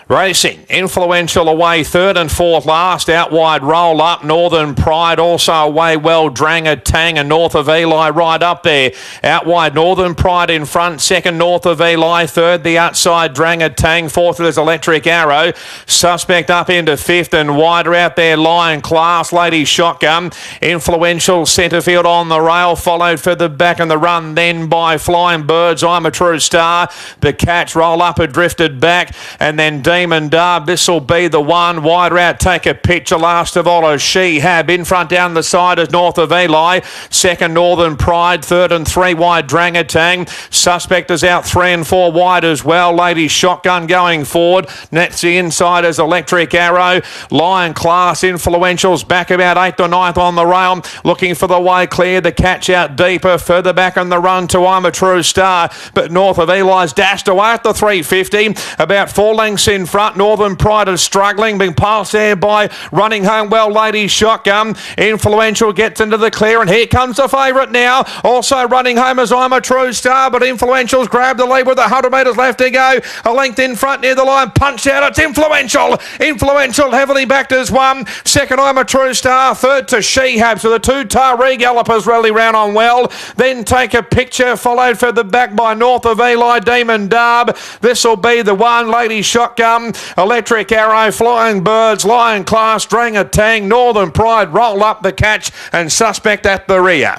Racing, Influential away 3rd and 4th last. Out wide, Roll Up, Northern Pride also away well. Dranger Tang and North of Eli right up there. Out wide, Northern Pride in front. 2nd, North of Eli. 3rd, the outside, Dranger Tang. 4th is Electric Arrow. Suspect up into 5th and wider out there. Lion Class, Lady Shotgun. Influential centre field on the rail. Followed further back in the run then by Flying Birds. I'm a True Star. The Catch, Roll Up had drifted back. And then Demon Dub, this will be the one. Wider out, take a picture. Last of all, as She Hab. In front down the side is North of Eli. 2nd, Northern Pride. 3rd and 3 wide, Dranger Tang. Suspect is out 3 and 4 wide as well. Lady Shotgun going forward. Next the inside is Electric Arrow. Lion Class, Influential's back about 8th or 9th on the rail. Looking for the way clear. The Catch out deeper. Further back on the run to I'm a True Star. But North of Eli's dashed away at the 350. About 4 lengths in front. Northern Pride is struggling, being passed there by Running Home Well Lady Shotgun. Influential gets into the clear, and here comes the favourite now. Also running home as I'm a True Star, but Influential's grabbed the lead with 100 metres left to go. A length in front near the line, punched out. It's Influential. Influential heavily backed as 1. 2nd, I'm a True Star. 3rd to She Hab. So the 2 Taree Gallopers rally round on well. Then take a picture, followed further back by North of Eli, Demon Dub. This will be the one. Lady Shotgun. Electric Arrow, Flying Birds, Lion Class, Dranger Tang, Northern Pride, Roll Up, the Catch, and Suspect at the rear.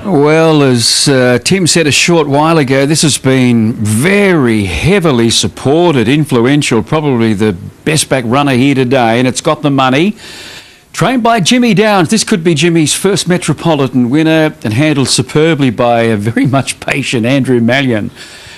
Well, as Tim said a short while ago, this has been very heavily supported. Influential, probably the best back runner here today, and it's got the money. Trained by Jimmy Downs. This could be Jimmy's first Metropolitan winner, and handled superbly by a very much patient Andrew Mallion.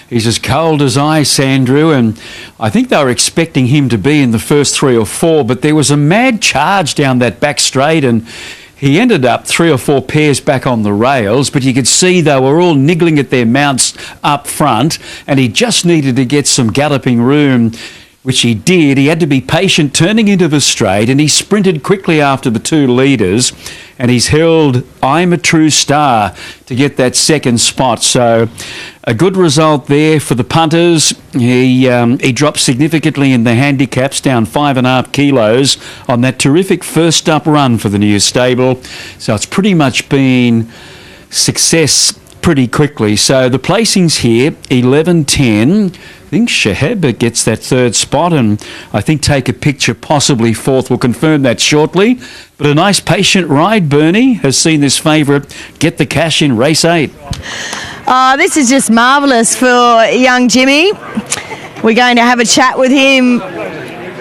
He's as cold as ice, Andrew, and I think they were expecting him to be in the first 3 or 4, but there was a mad charge down that back straight, and he ended up 3 or 4 pairs back on the rails, but you could see they were all niggling at their mounts up front, and he just needed to get some galloping room. which he did. He had to be patient turning into the straight, and he sprinted quickly after the two leaders, and he's held I'm a True Star to get that second spot. So a good result there for the punters. He dropped significantly in the handicaps, down 5.5 kilos on that terrific first up run for the new stable. So it's pretty much been success pretty quickly. So the placings here, 11-10. I think Shahab gets that third spot, and I think Take a Picture possibly fourth. We'll confirm that shortly. But a nice patient ride, Bernie, has seen this favourite get the cash in race 8. This is just marvellous for young Jimmy. We're going to have a chat with him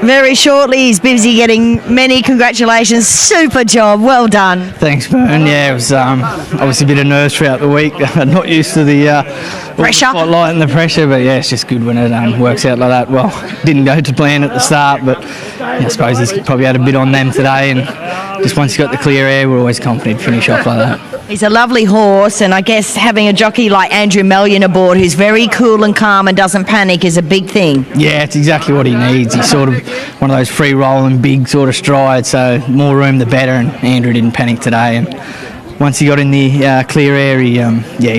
very shortly. He's busy getting many congratulations. Super job. Well done. Thanks, Bern. Yeah, it was obviously a bit of nerves throughout the week. Not used to the pressure, spotlight and the pressure, but yeah, it's just good when it works out like that. Well, didn't go to plan at the start, but I suppose he's probably had a bit on them today, and just once you got the clear air, we're always confident to finish off like that. He's a lovely horse, and I guess having a jockey like Andrew Mellion aboard who's very cool and calm and doesn't panic is a big thing. Yeah, it's exactly what he needs. He's sort of one of those free-rolling, big sort of strides, so more room the better, and Andrew didn't panic today. And once he got in the clear air, he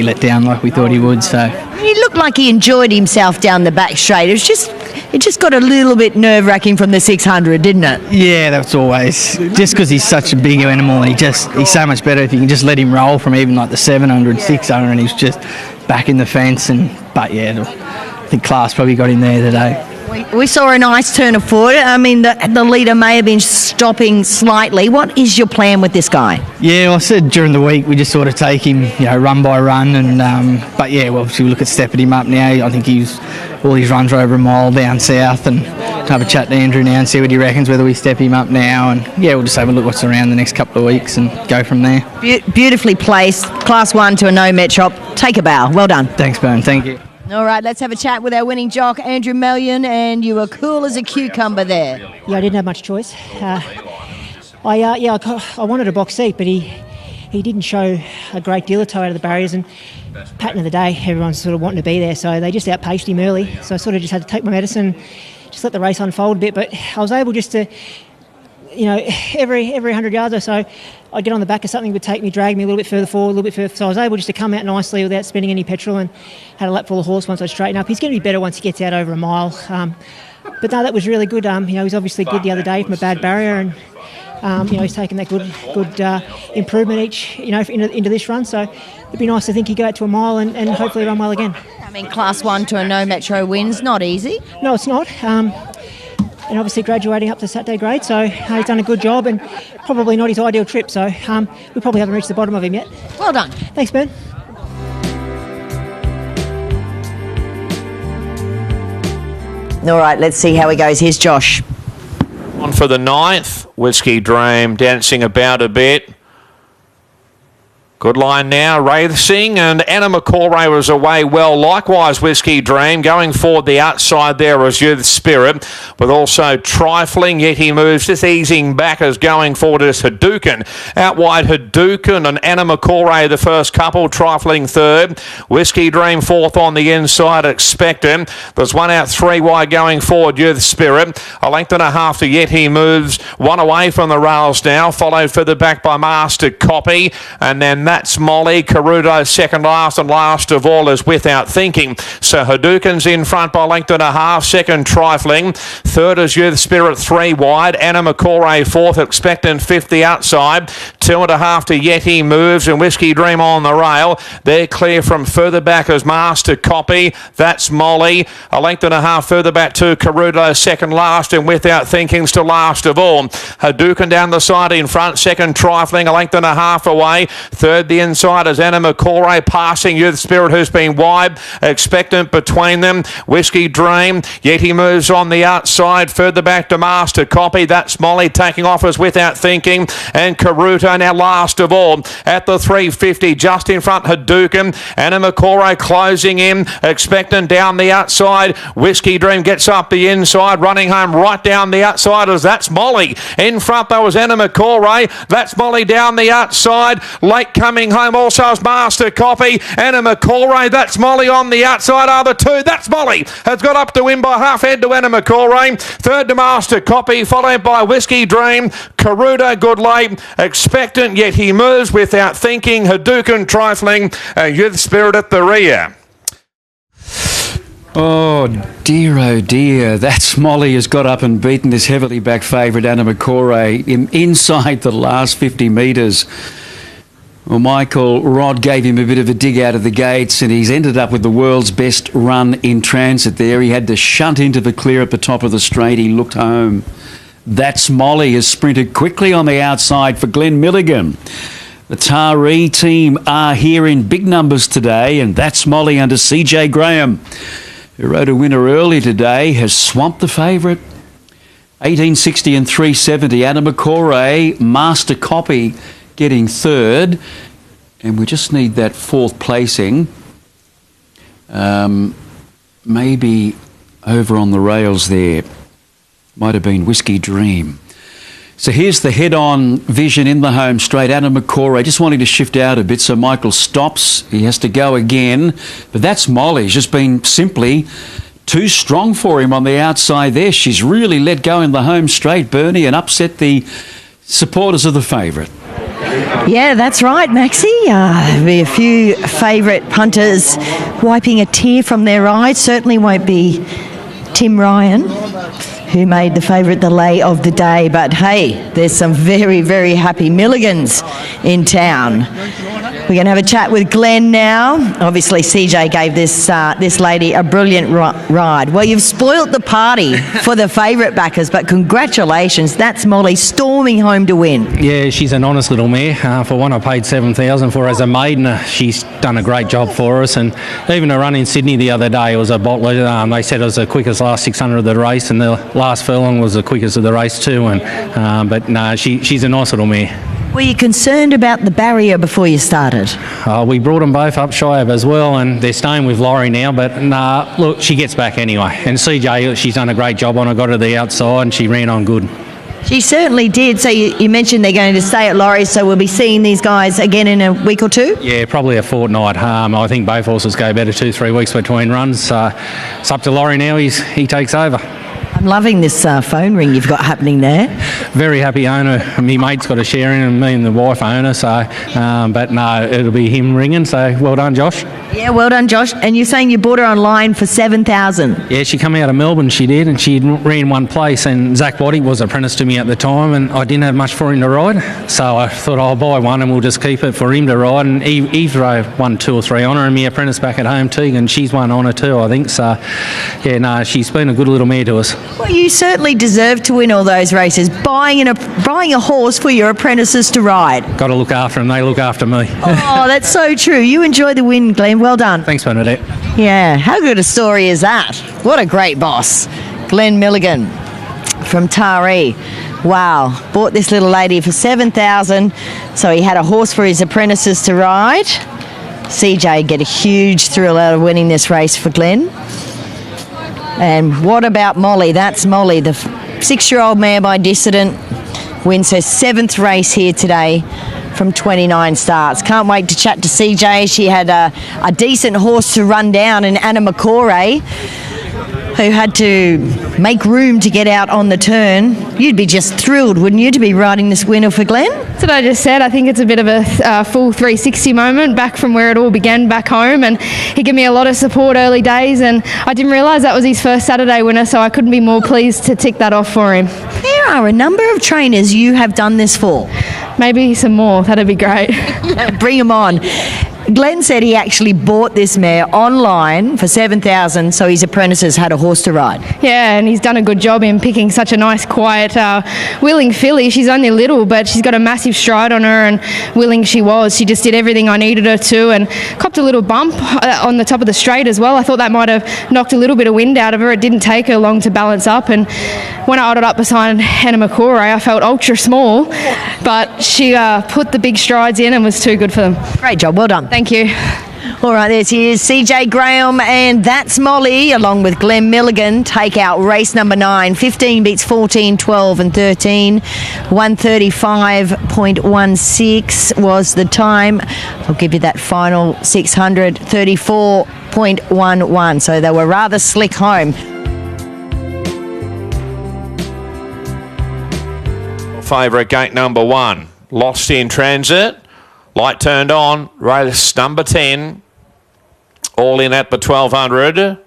let down like we thought he would. So he looked like he enjoyed himself down the back straight. It just got a little bit nerve-wracking from the 600, didn't it? Yeah, that's always just because he's such a big animal, and he's so much better if you can just let him roll from even like the 700, 600, and he's just back in the fence. But yeah, I think class probably got him there today. We saw a nice turn of foot. I mean, the leader may have been stopping slightly. What is your plan with this guy? Yeah, well, I said during the week we just sort of take him, run by run, and but yeah, well, obviously we look at stepping him up now. I think all his runs are over a mile down south, and have a chat to Andrew now and see what he reckons, whether we step him up now, and yeah, we'll just have a look what's around the next couple of weeks and go from there. Beautifully placed, Class 1 to a no met shop. Take a bow. Well done. Thanks, Bern. Thank you. All right, let's have a chat with our winning jock, Andrew Mellion, and you were cool as a cucumber there. Yeah, I didn't have much choice. I wanted a box seat, but he didn't show a great deal of toe out of the barriers, and pattern of the day, everyone's sort of wanting to be there, so they just outpaced him early. So I sort of just had to take my medicine, just let the race unfold a bit, but I was able just to, every 100 yards or so, I'd get on the back of something, would drag me a little bit further forward, a little bit further. So I was able just to come out nicely without spending any petrol, and had a lap full of horse once I straightened up. He's going to be better once he gets out over a mile. But no, that was really good. He was obviously good the other day from a bad barrier, and he's taken that good improvement into this run. So it'd be nice to think he'd go out to a mile and hopefully run well again. I mean, Class 1 to a no metro win's not easy. No, it's not. And obviously graduating up to Saturday grade, so he's done a good job, and probably not his ideal trip, so we probably haven't reached the bottom of him yet. Well done. Thanks, Ben. All right, let's see how he goes. Here's Josh. On for the 9th, Whiskey Dream dancing about a bit. Good line now, racing, and Anna McCoray was away well. Likewise, Whiskey Dream going forward the outside there as Youth Spirit, but also trifling, yet he moves, just easing back as going forward is Hadouken. Out wide Hadouken and Anna McCoray the first couple, trifling third. Whiskey Dream fourth on the inside, expectant. There's one out 3 wide going forward, Youth Spirit. A length and a half to yet he moves. One away from the rails now, followed further back by Master Copy, and then that's Molly. Caruto second last, and last of all is Without Thinking. So Hadouken's in front by length and a half. Second trifling. Third is Youth Spirit 3 wide. Anna McCoray fourth. Expectant fifth the outside. 2.5 to Yeti moves, and Whiskey Dream on the rail. They're clear from further back as Master Copy. That's Molly. A length and a half further back to Caruto second last, and Without Thinking's to last of all. Hadouken down the side in front. Second trifling. A length and a half away. Third the inside is Anna McCoray passing Youth Spirit, who's been wide. Expectant between them. Whiskey Dream. Yet he moves on the outside. Further back to Master Copy. That's Molly taking off as Without Thinking. And Caruto now last of all. At the 350, just in front Hadouken. Anna McCoray closing in. Expectant down the outside. Whiskey Dream gets up the inside. Running home right down the outside as that's Molly. In front though was Anna McCoray. That's Molly down the outside. Late coming coming home also is Master Copy. Anna McCallray, that's Molly on the outside are the two. That's Molly, has got up to win by half head to Anna McCallray. Third to Master Copy, followed by Whiskey Dream. Karuta Goodlay, expectant, yet he moves without thinking. Hadouken Trifling, Youth Spirit at the rear. Oh dear, that's Molly has got up and beaten this heavily back favourite Anna McCallray inside the last 50 metres. Well, Michael Rod gave him a bit of a dig out of the gates and he's ended up with the world's best run in transit there. He had to shunt into the clear at the top of the straight. He looked home. That's Molly has sprinted quickly on the outside for Glenn Milligan. The Taree team are here in big numbers today, and That's Molly under CJ Graham, who rode a winner early today, has swamped the favourite. 1860 and 370. Anna McCallray, Master Copy, getting third. And we just need that fourth placing. Maybe over on the rails there. Might have been Whiskey Dream. So here's the head-on vision in the home straight. Anna McCallray just wanting to shift out a bit, so Michael stops. He has to go again. But that's Molly. She's just been simply too strong for him on the outside there. She's really let go in the home straight, Bernie, and upset the supporters of the favourite. Yeah, that's right, Maxie. There'll be a few favourite punters wiping a tear from their eyes. Certainly won't be Tim Ryan, who made the favourite the lay of the day. But hey, there's some very, very happy Milligans in town. We're going to have a chat with Glenn now. Obviously, CJ gave this lady a brilliant ride. Well, you've spoilt the party for the favourite backers, but congratulations. That's Molly storming home to win. Yeah, she's an honest little mare. For one, I paid $7,000 for her as a maiden. She's done a great job for us. And even a run in Sydney the other day, it was a bottler. They said it was the quickest last 600 of the race, and the last furlong was the quickest of the race too. But no, she's a nice little mare. Were you concerned about the barrier before you started? We brought them both up Shiab as well, and they're staying with Laurie now. But look, she gets back anyway. And CJ, she's done a great job on her, got her to the outside, and she ran on good. She certainly did. So you mentioned they're going to stay at Laurie's, so we'll be seeing these guys again in a week or two? Yeah, probably a fortnight. I think both horses go better 2-3 weeks between runs. It's up to Laurie now. He takes over. I'm loving this phone ring you've got happening there. Very happy owner. My mate's got a share in it, and me and the wife own her. So, but no, it'll be him ringing. So well done, Josh. Yeah, well done, Josh. And you're saying you bought her online for $7,000? Yeah, she come out of Melbourne, she did, and she ran one place. And Zach Waddy was apprentice to me at the time, and I didn't have much for him to ride. So I thought I'll buy one and we'll just keep it for him to ride. And he drove 1, 2 or 3 on her, and my apprentice back at home, Tegan, she's won on her too, I think. So yeah, no, she's been a good little mare to us. Well, you certainly deserve to win all those races. Buying a horse for your apprentices to ride. Got to look after them. They look after me. Oh, that's so true. You enjoy the win, Glenn. Well done. Thanks, Bernadette. Yeah, how good a story is that? What a great boss. Glenn Milligan from Taree. Wow, bought this little lady for $7,000, so he had a horse for his apprentices to ride. CJ get a huge thrill out of winning this race for Glenn. And what about Molly? That's Molly, the 6-year-old mare by Dissident, wins her 7th race here today from 29 starts. Can't wait to chat to CJ. She had a decent horse to run down, and Anna McCallray, who had to make room to get out on the turn. You'd be just thrilled, wouldn't you, to be riding this winner for Glenn? That's what I just said. I think it's a bit of a full 360 moment back from where it all began back home, and he gave me a lot of support early days, and I didn't realise that was his first Saturday winner, so I couldn't be more pleased to tick that off for him. There are a number of trainers you have done this for. Maybe some more. That'd be great. Bring them on. Glenn said he actually bought this mare online for $7,000, so his apprentices had a horse to ride. Yeah, and he's done a good job in picking such a nice, quiet, willing filly. She's only little, but she's got a massive stride on her, and willing she was. She just did everything I needed her to, and copped a little bump on the top of the straight as well. I thought that might have knocked a little bit of wind out of her. It didn't take her long to balance up, and when I idled up beside Anna McCallray, I felt ultra small, but she put the big strides in and was too good for them. Great job, well done. Thank you. All right, there she is, CJ Graham, and that's Molly, along with Glenn Milligan, take out race number 9. 15 beats 14, 12 and 13. 135.16 was the time. I'll give you that final 600, 34.11. So they were rather slick home. Favourite gate number 1, Lost in Transit. Light turned on, race number 10. All in at the 1200.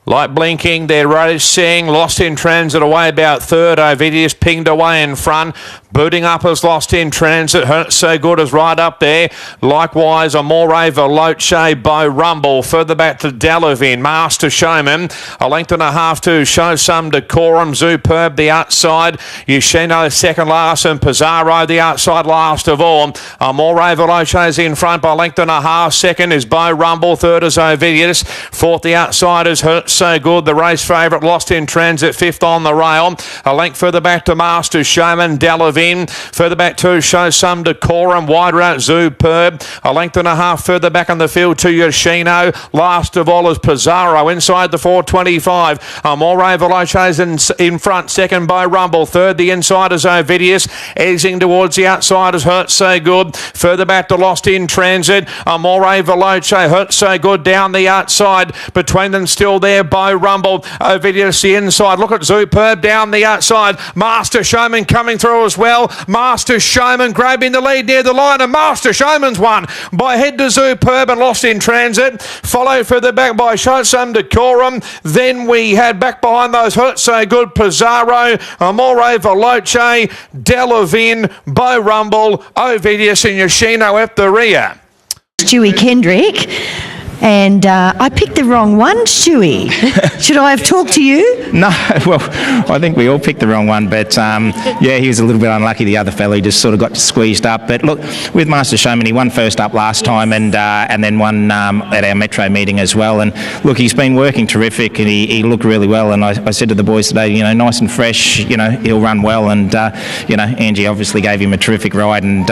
Light blinking, they're racing. Lost in Transit away about third. Ovidius pinged away in front. Booting up as Lost in Transit. Hurt So Good is right up there. Likewise, Amore Veloce, Bow Rumble. Further back to Delavin. Master Showman. A length and a half to Show Some Decorum. Superb the outside. Yoshino second last and Pizarro the outside last of all. Amore Veloce is in front by a length and a half. Second is Bow Rumble. Third is Ovidius. Fourth the outside is Hurt So Good. The race favourite Lost in Transit. Fifth on the rail. A length further back to Master Showman. Delavin. Further back to Show Some Decorum. Wider out Superb. A length and a half further back on the field to Yoshino. Last of all is Pizarro inside the 425. Amore Veloce in front. Second by Rumble. Third the inside is Ovidius. Easing towards the outside is Hurt So Good. Further back to Lost in Transit. Amore Veloce. Hurt So Good down the outside. Between them still there by Rumble. Ovidius the inside. Look at Superb down the outside. Master Showman coming through as well. Master Showman grabbing the lead near the line, and Master Showman's won by head to Superb and Lost in Transit. Followed further back by Show Some Decorum. Then we had back behind those Hurt So Good, Pizarro, Amore Veloce, Delavin, Bow Rumble, Ovidius and Yoshino at the rear. Stewie Kendrick. And I picked the wrong one, Stewie. Should I have talked to you? No, well, I think we all picked the wrong one, but yeah, he was a little bit unlucky. The other fella, he just sort of got squeezed up. But look, with Master Showman, he won first up last time and then won at our Metro meeting as well. And look, he's been working terrific and he looked really well. And I said to the boys today, you know, nice and fresh, you know, he'll run well. And, you know, Angie obviously gave him a terrific ride and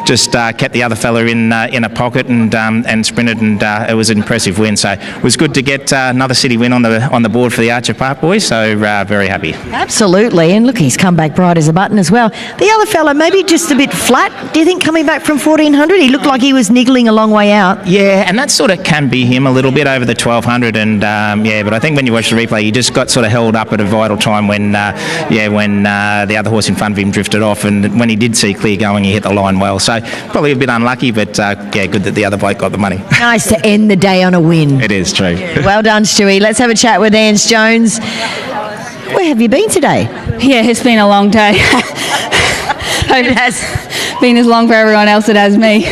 just kept the other fella in a pocket and sprinted, and it was an impressive win. So it was good to get another city win on the board for the Archer Park boys. So very happy. Absolutely, and look, he's come back bright as a button as well. The other fella maybe just a bit flat. Do you think coming back from 1400? He looked like he was niggling a long way out. Yeah, and that sort of can be him a little bit over the 1200, and yeah, but I think when you watch the replay, he just got sort of held up at a vital time when the other horse in front of him drifted off, and when he did see clear going, he hit the line well. So probably a bit unlucky, but yeah, good that the other bloke got the money. Nice to end the day on a win. It is true. Well done, Stewie. Let's have a chat with Ange Jones. Where have you been today? Yeah, it's been a long day. It has been as long for everyone else it has me.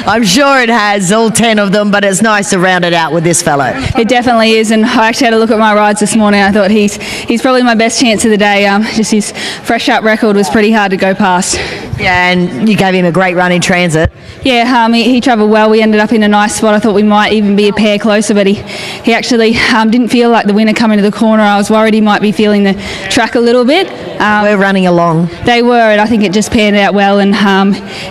I'm sure it has, all 10 of them, but it's nice to round it out with this fellow. It definitely is, and I actually had a look at my rides this morning. I thought he's probably my best chance of the day. Just his fresh up record was pretty hard to go past. Yeah, and you gave him a great run in transit. Yeah, he travelled well. We ended up in a nice spot. I thought we might even be a pair closer, but he actually didn't feel like the winner coming to the corner. I was worried he might be feeling the track a little bit. We're running along. They were, and I think it just panned out well, and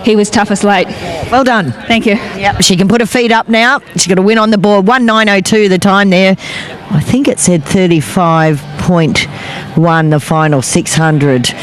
he was toughest late. Well done. Thank you. Yep, she can put her feet up now. She's got a win on the board. 1902 the time there. I think it said 35.1 the final 600.